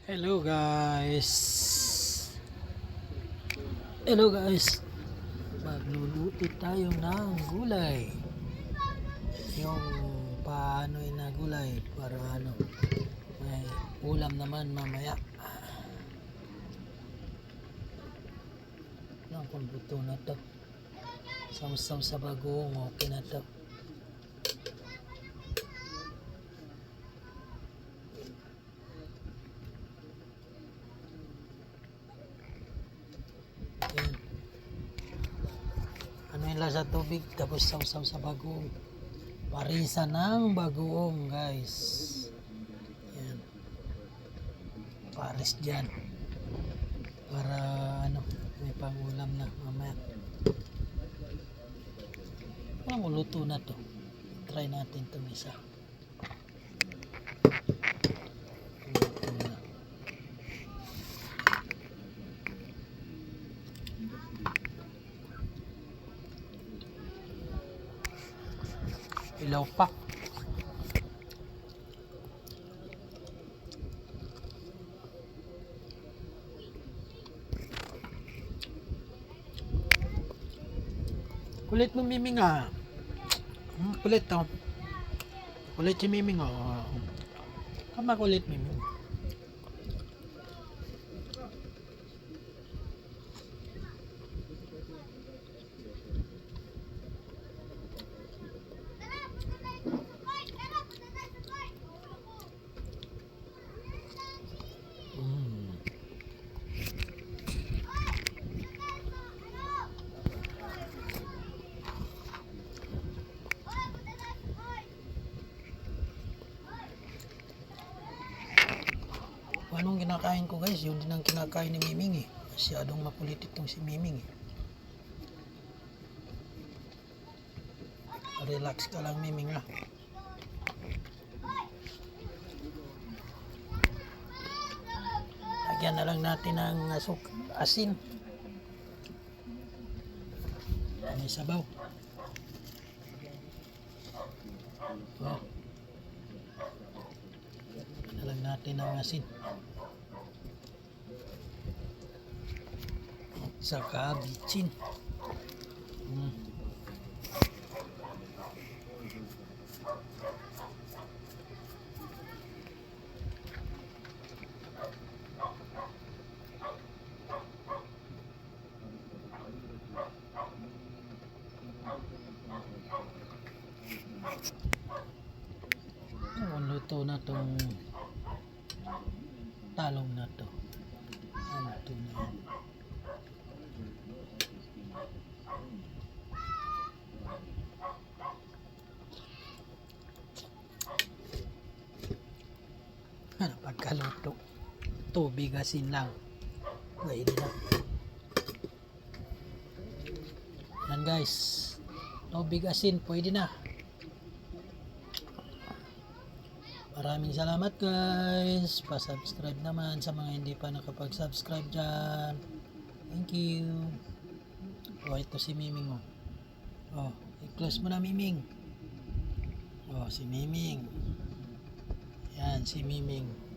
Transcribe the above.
Hello guys. Hello guys. Magluluto tayo ng gulay. Yung paano na gulay para may ulam naman mamaya. Lang kung luto na to. Samsam sa bagoong okay na to. Ayan. Ano yung lasa tubig tapos sausaw sa bagoong. Parisa ng bagoong guys. Ayan. Paris dyan. Para may pangulam na mamaya. Parang luto na to. Try natin itong isa. Luto na. Ilaw pa. Kulit mo Miming ah. Kulit to. Kulit si Miming oh. Kama kulit Miming. Anong kinakain ko guys? Yun din ang kinakain ni Miming eh. Masyadong makulit itong si Miming eh. Relax ka lang Miming ah. Lagyan na lang natin ng asin. May sabaw. Oh. Lagyan na lang natin ng asin. Saka bitsin. Luto na tong talong na to. Luto na yan. Pagkaluto, tubig asin lang. Pwede na. Yan guys. Tubig asin, pwede na. Maraming salamat guys. Pa-subscribe naman sa mga hindi pa nakapag-subscribe dyan. Thank you. Oh, ito si Miming oh. Oh, i-close mo na Miming. Oh, si Miming. Yan, si Miming.